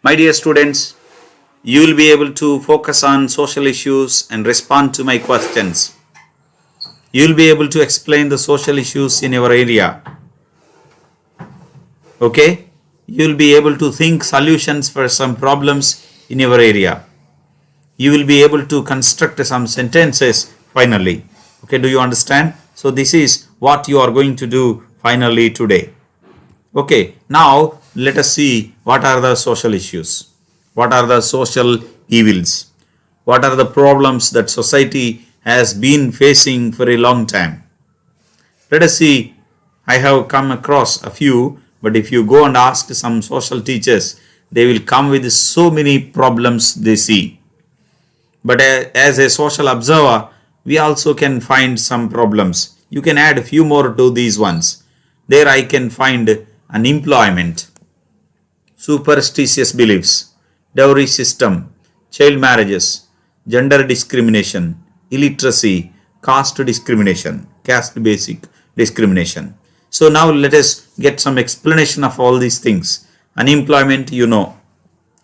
My dear students, you will be able to focus on social issues and respond to my questions. You will be able to explain the social issues in your area. Okay? You will be able to think solutions for some problems in your area. You will be able to construct some sentences finally. Okay, do you understand? So this is what you are going to do finally today. Okay, now let us see what are the social issues. What are the social evils? What are the problems that society has been facing for a long time? Let us see. I have come across a few, but if you go and ask some social teachers, they will come with so many problems they see. But as a social observer, we also can find some problems. You can add a few more to these ones. There I can find unemployment, superstitious beliefs, dowry system, child marriages, gender discrimination, illiteracy, caste discrimination, caste basic discrimination. So now let us get some explanation of all these things. Unemployment,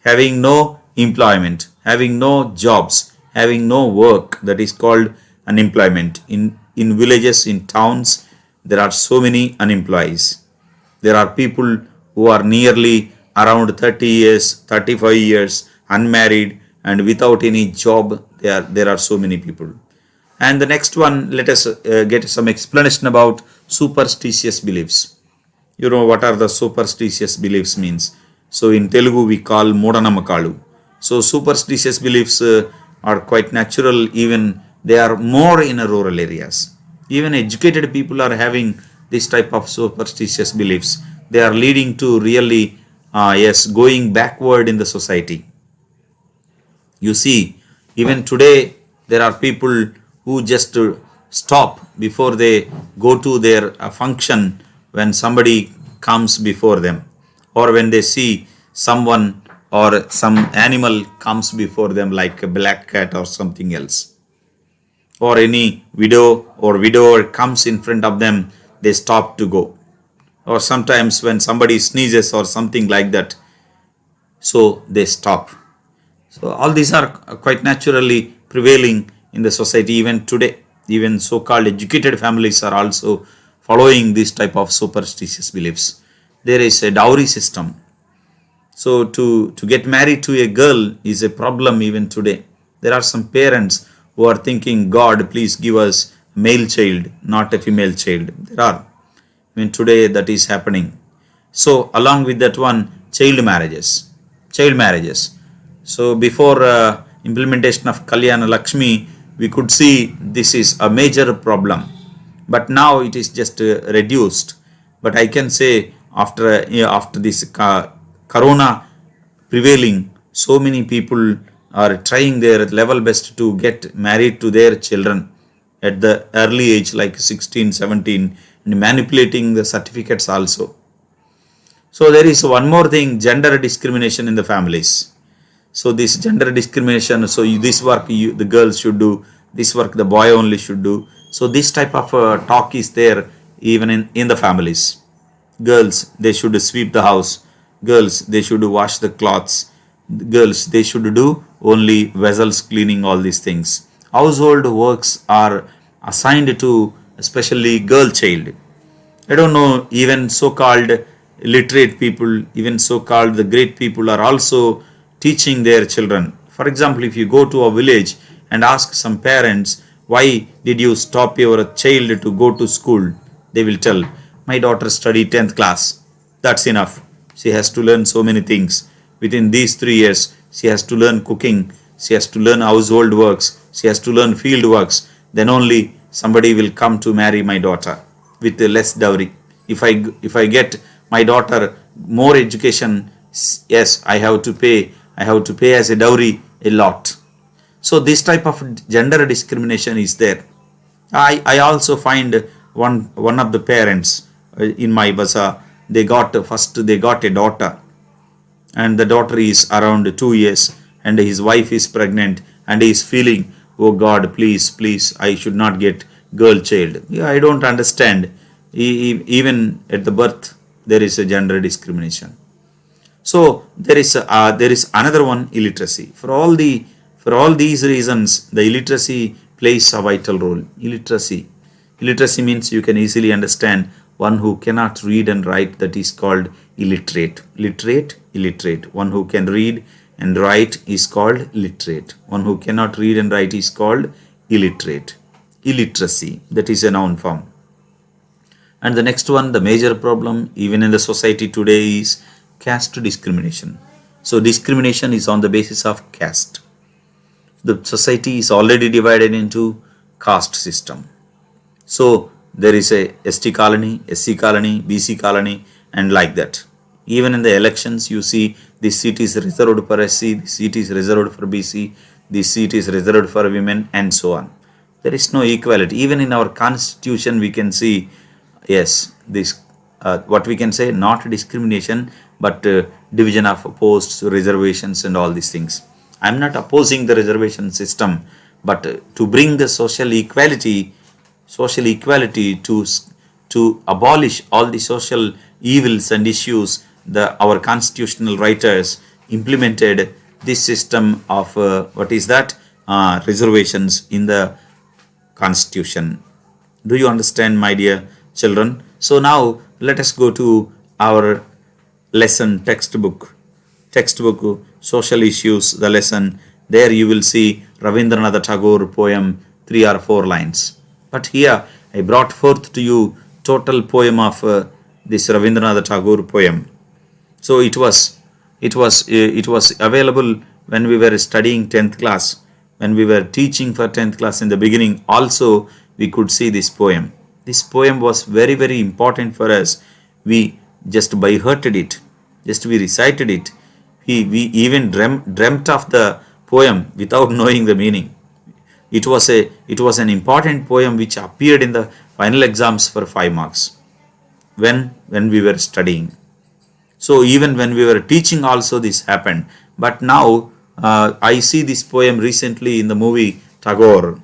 having no employment, having no jobs, having no work, that is called unemployment. In villages, in towns, there are so many unemployees. There are people who are nearly around 30 years, 35 years, unmarried and without any job. There are so many people. And the next one, let us get some explanation about superstitious beliefs. You know what are the superstitious beliefs means. So in Telugu we call Modanamakalu. So superstitious beliefs are quite natural, even they are more in rural areas. Even educated people are having this type of superstitious beliefs. They are leading to really, going backward in the society. You see, even today there are people who just stop before they go to their function when somebody comes before them, or when they see someone or some animal comes before them like a black cat or something else, or any widow or widower comes in front of them, they stop to go. Or sometimes when somebody sneezes or something like that, so they stop. So all these are quite naturally prevailing in the society even today. Even so-called educated families are also following this type of superstitious beliefs. There is a dowry system. So to get married to a girl is a problem even today. There are some parents who are thinking, God, please give us a male child, not a female child. There are. Even today that is happening. So along with that one, child marriages. So before implementation of Kalyana Lakshmi, we could see this is a major problem. But now it is just reduced. But I can say after this corona prevailing, so many people are trying their level best to get married to their children at the early age like 16, 17, and manipulating the certificates also. So there is one more thing, gender discrimination in the families. So this gender discrimination, so this work the girls should do, this work the boy only should do. So this type of talk is there even in the families. Girls, they should sweep the house. Girls, they should wash the cloths. Girls, they should do only vessels cleaning, all these things. Household works are assigned to especially girl child. I don't know, even so-called literate people, even so-called the great people are also teaching their children. For example, if you go to a village and ask some parents, why did you stop your child to go to school? They will tell, my daughter studied 10th class. That's enough. She has to learn so many things. Within these 3 years, she has to learn cooking. She has to learn household works. She has to learn field works. Then only somebody will come to marry my daughter with less dowry. If I get my daughter more education, yes, I have to pay as a dowry a lot. So this type of gender discrimination is there. I also find one of the parents in my bazaar, they got a daughter, and the daughter is around 2 years, and his wife is pregnant, and he is feeling, oh God, please, I should not get girl child. Yeah, I don't understand. Even at the birth, there is a gender discrimination. So there is another one, illiteracy. For all these reasons, the illiteracy plays a vital role. Illiteracy means, you can easily understand, one who cannot read and write, that is called illiterate. Illiterate. One who can read and write is called literate. One who cannot read and write is called illiterate. Illiteracy, that is a noun form. And the next one, the major problem even in the society today, is caste discrimination. So discrimination is on the basis of caste. The society is already divided into caste system. So there is a ST colony, SC colony, BC colony, and like that. Even in the elections, you see this seat is reserved for SC, this seat is reserved for BC, this seat is reserved for women, and so on. There is no equality. Even in our constitution, we can see, yes, this what we can say, not discrimination, but division of posts, reservations, and all these things. I am not opposing the reservation system, but to bring the social equality to abolish all the social evils and issues, our constitutional writers implemented this system of what is that, reservations in the constitution. Do you understand, my dear children? So now let us go to our lesson textbook, social issues, the lesson. There you will see Rabindranath Tagore poem, 3 or 4 lines. But here I brought forth to you total poem of this Rabindranath Tagore poem. So it was available when we were studying 10th class, when we were teaching for 10th class. In the beginning also we could see this poem. This poem was very, very important for us. We just by hearted it, just we recited it. We even dreamt of the poem without knowing the meaning. It was an important poem which appeared in the final exams for 5 marks when we were studying. So even when we were teaching also this happened. But now I see this poem recently in the movie Tagore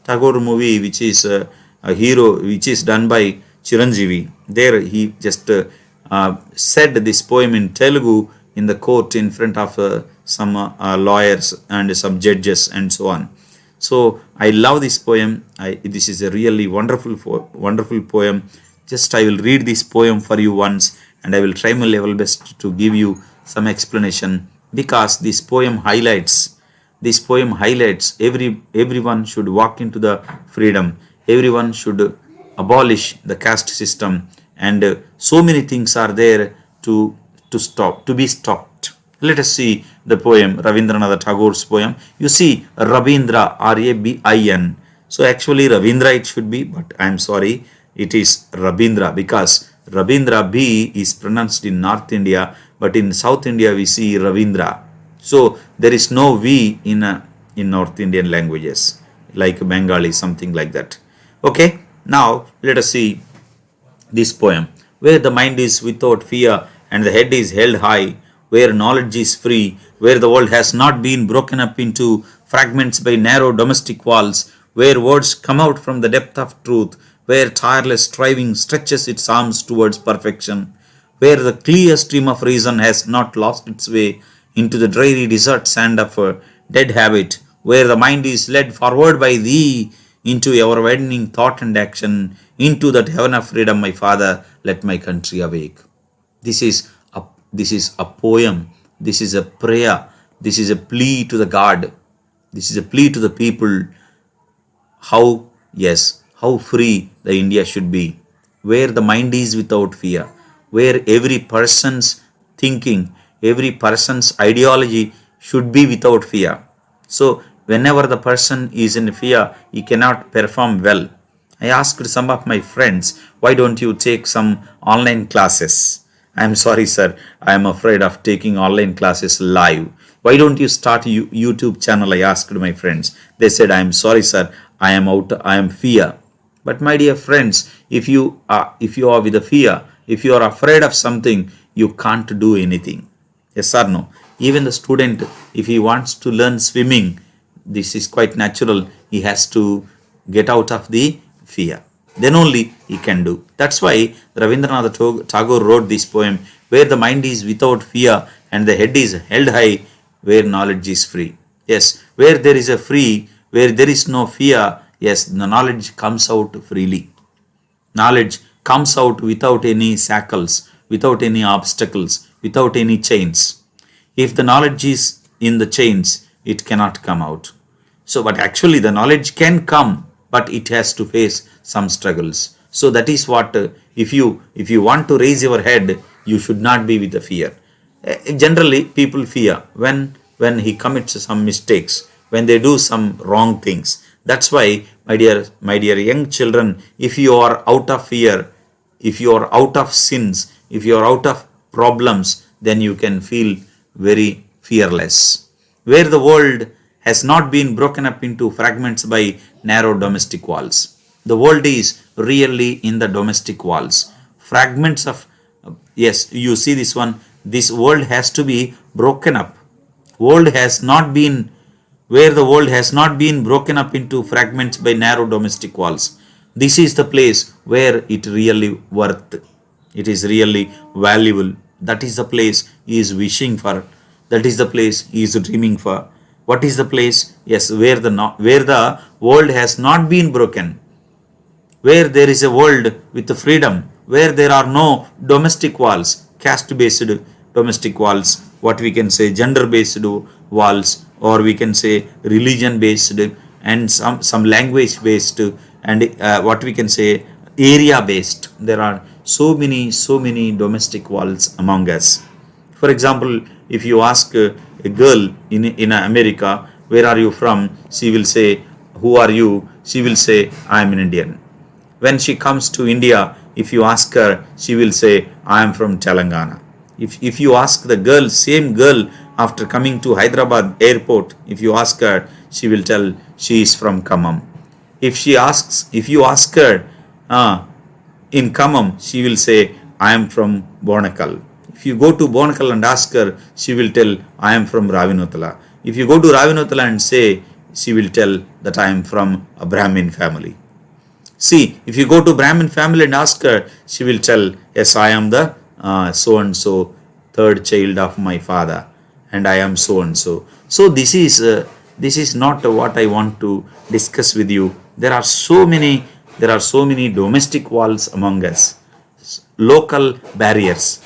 movie, which is a hero, which is done by Chiranjeevi. There he just said this poem in Telugu in the court in front of some lawyers and some judges and so on. So I love this poem. This is a really wonderful poem. Just I will read this poem for you once, and I will try my level best to give you some explanation, because this poem highlights everyone should walk into the freedom. Everyone should abolish the caste system, and so many things are there to be stopped. Let us see the poem, Rabindranath Tagore's poem. You see Rabindra, R-A-B-I-N. So actually Ravindra it should be, but I am sorry, it is Rabindra, because Rabindra B is pronounced in North India, but in South India we see Ravindra. So there is no V in North Indian languages like Bengali, something like that. Okay, now let us see this poem. Where the mind is without fear and the head is held high, where knowledge is free, where the world has not been broken up into fragments by narrow domestic walls, where words come out from the depth of truth, where tireless striving stretches its arms towards perfection, where the clear stream of reason has not lost its way into the dreary desert sand of a dead habit, where the mind is led forward by thee into ever widening thought and action, into that heaven of freedom, my Father, let my country awake. This is a poem. This is a prayer. This is a plea to the God. This is a plea to the people. How free the India should be, where the mind is without fear, where every person's thinking, every person's ideology should be without fear. So whenever the person is in fear, he cannot perform well. I asked some of my friends, why don't you take some online classes? I am sorry, sir, I am afraid of taking online classes live. Why don't you start a YouTube channel? I asked my friends. They said, I am sorry, sir, I am fear. But my dear friends, if you are with a fear, if you are afraid of something, you can't do anything. Yes or no? Even the student, if he wants to learn swimming, this is quite natural. He has to get out of the fear. Then only he can do. That's why Rabindranath Tagore wrote this poem. where the mind is without fear and the head is held high, where knowledge is free. Yes, where there is a free, where there is no fear, yes, the knowledge comes out freely. Knowledge comes out without any shackles, without any obstacles, without any chains. If the knowledge is in the chains, it cannot come out. So, but actually the knowledge can come, but it has to face some struggles. So that is what if you want to raise your head, you should not be with the fear. Generally, people fear when he commits some mistakes, when they do some wrong things. That's why, my dear young children, if you are out of fear, if you are out of sins, if you are out of problems, then you can feel very fearless. Where the world has not been broken up into fragments by narrow domestic walls. The world is really in the domestic walls. Fragments of, yes, you see this one, this world has to be broken up. World has not been, where the world has not been broken up into fragments by narrow domestic walls. This is the place where it really worth. It is really valuable. That is the place he is wishing for. That is the place he is dreaming for. What is the place? Yes, where the world has not been broken, where there is a world with freedom, where there are no domestic walls, caste-based domestic walls, what we can say gender-based walls, or we can say religion-based and some language-based and what we can say area-based. There are so many domestic walls among us. For example, if you ask a girl in America, where are you from? She will say, who are you? She will say, I am an Indian. When she comes to India, if you ask her, she will say, I am from Telangana. If you ask the girl, same girl, after coming to Hyderabad airport, if you ask her, she will tell she is from Khammam. If you ask her in Khammam, she will say, I am from Bonakal. If you go to Bonakal and ask her, she will tell, I am from Ravinothala. If you go to Ravinothala and say, she will tell that I am from a Brahmin family. See, if you go to Brahmin family and ask her, she will tell, yes, I am the so and so third child of my father, and I am so and so. So this is not what I want to discuss with you. There are so many domestic walls among us, local barriers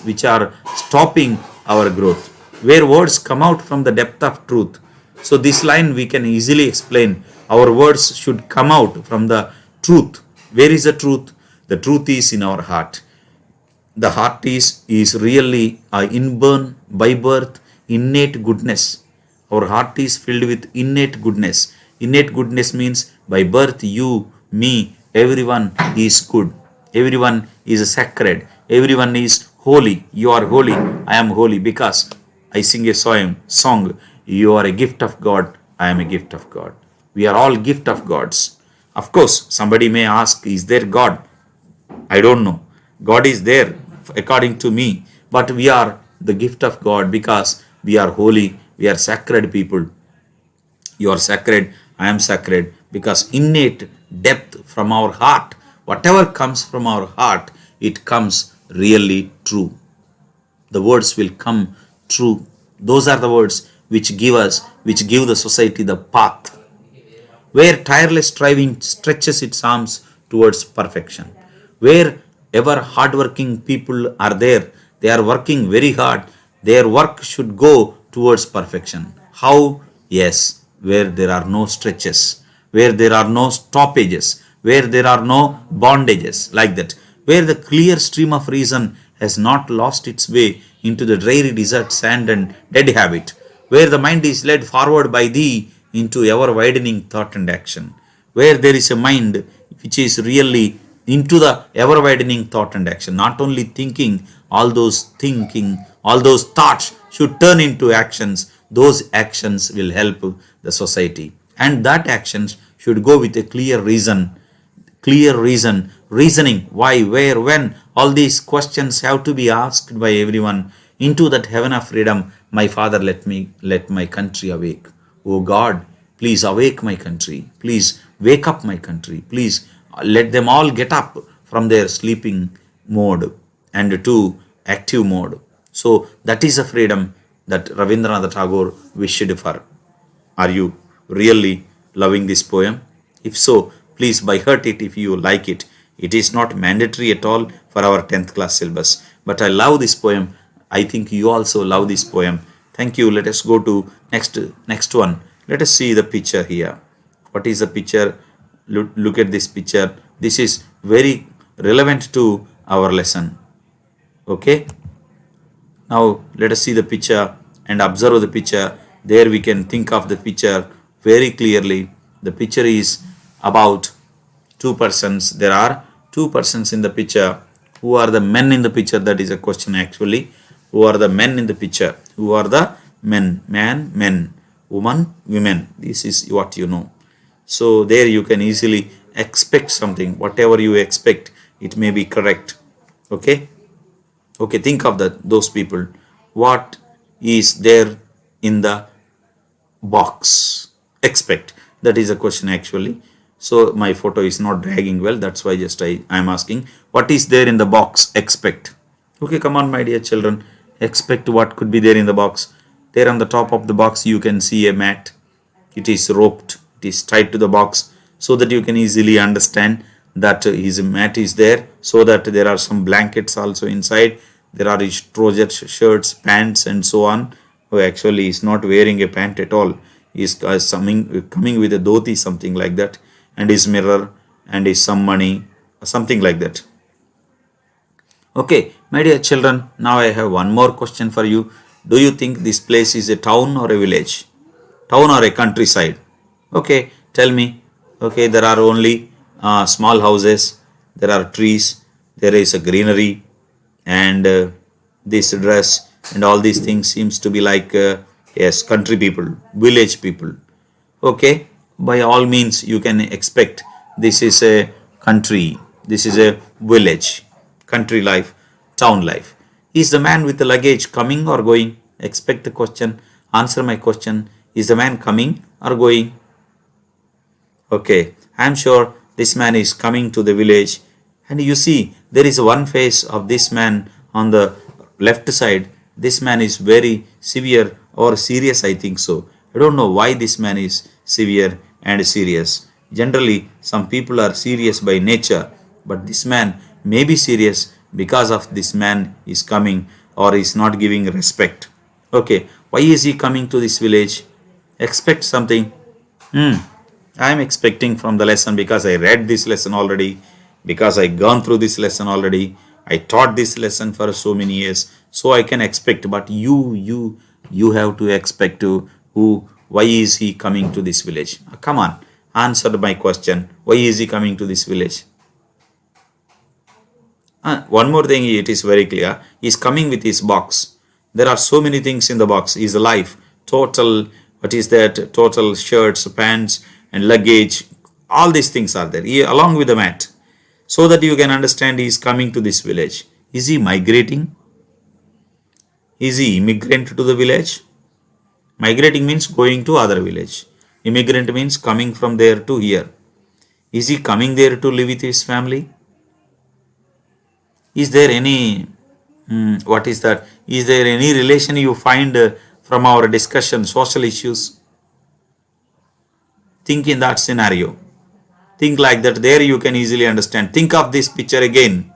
which are stopping our growth, where words come out from the depth of truth. So this line we can easily explain. Our words should come out from the truth. Where is the truth? The truth is in our heart. The heart is really inborn, by birth, innate goodness. Our heart is filled with innate goodness. Innate goodness means by birth, you, me, everyone is good. Everyone is sacred. Everyone is holy. You are holy. I am holy because I sing a song. You are a gift of God. I am a gift of God. We are all gift of gods. Of course, somebody may ask, is there God? I don't know. God is there according to me. But we are the gift of God because we are holy. We are sacred people. You are sacred. I am sacred because innate depth from our heart, whatever comes from our heart, it comes really true. The words will come true. Those are the words which give the society the path, where tireless striving stretches its arms towards perfection. Wherever hardworking people are there, they are working very hard. Their work should go towards perfection. How? Yes, where there are no stretches, where there are no stoppages, where there are no bondages, like that, where the clear stream of reason has not lost its way into the dreary desert sand and dead habit, where the mind is led forward by thee into ever widening thought and action, where there is a mind which is really into the ever widening thought and action, not only thinking, all those thoughts should turn into actions. Those actions will help the society, and that actions should go with a reasoning, why, where, when. All these questions have to be asked by everyone into that heaven of freedom. My Father, let my country awake. Oh God, please awake my country. Please wake up my country. Please let them all get up from their sleeping mode. and to active mode. So that is a freedom that Rabindranath Tagore wished for. Are you really loving this poem? If so, please by heart it if you like it. It is not mandatory at all for our 10th class syllabus. But I love this poem. I think you also love this poem. Thank you. Let us go to next one. Let us see the picture here. What is the picture? Look at this picture. This is very relevant to our lesson. Okay. Now let us see the picture and observe the picture. There we can think of the picture very clearly. The picture is about two persons. There are two persons in the picture. Who are the men in the picture? That is a question actually. Who are the men in the picture? Who are the men? Man, men. Woman, women. This is what you know. So there you can easily expect something. Whatever you expect, it may be correct. Okay. Okay, think of those people. What is there in the box? Expect. That is a question actually. So my photo is not dragging well. That's why just I am asking. What is there in the box? Expect. Okay, come on, my dear children. Expect what could be there in the box. There on the top of the box, you can see a mat. It is roped. It is tied to the box so that you can easily understand that his mat is there, so that there are some blankets also inside. There are his trousers, shirts, pants and so on. Who actually is not wearing a pant at all. He is coming with a dhoti, something like that, and his mirror and his some money, something like that. Okay, my dear children, now I have one more question for you. Do you think this place is a town or a village? Town or a countryside? Okay, tell me. Okay, there are only small houses, there are trees, there is a greenery, and this dress and all these things seems to be like yes, country people, village people. Okay, by all means you can expect this is a country, this is a village, country life, town life. Is the man with the luggage coming or going? Expect the question. Answer my question. Is the man coming or going? Okay, I am sure this man is coming to the village, and you see there is one face of this man on the left side. This man is very severe or serious, I think so. I don't know why this man is severe and serious. Generally, some people are serious by nature, but this man may be serious because of this man is coming or is not giving respect. Okay, why is he coming to this village? Expect something. I am expecting from the lesson because I read this lesson already, because I gone through this lesson already. I taught this lesson for so many years, so I can expect. But you have to expect to who. Why is he coming to this village? Come on, answer my question. Why is he coming to this village? One more thing, it is very clear. He is coming with his box. There are so many things in the box. His life, total. What is that? Total shirts, pants, and luggage. All these things are there, along with the mat, so that you can understand he is coming to this village. Is he migrating? Is he immigrant to the village? Migrating means going to other village. Immigrant means coming from there to here. Is he coming there to live with his family? Is there any, what is that? Is there any relation you find from our discussion, social issues? Think in that scenario. Think like that. There you can easily understand. Think of this picture again.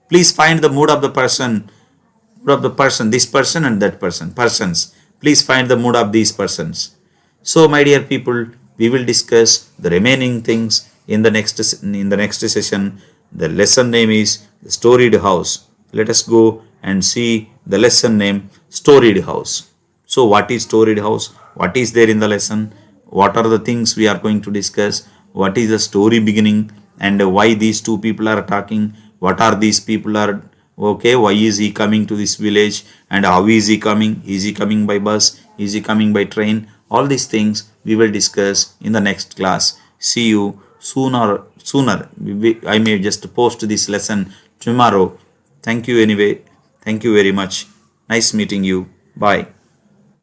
Please find the mood of the person, this person and that person, persons. Please find the mood of these persons. So, my dear people, we will discuss the remaining things in the next session. The lesson name is the Storied House. Let us go and see the lesson name, Storied House. So, what is Storied House? What is there in the lesson? What are the things we are going to discuss? What is the story beginning and why these two people are talking? What are these people are? Okay, why is he coming to this village and how is he coming? Is he coming by bus? Is he coming by train? All these things we will discuss in the next class. See you sooner. I may just post this lesson tomorrow. Thank you anyway. Thank you very much. Nice meeting you. Bye.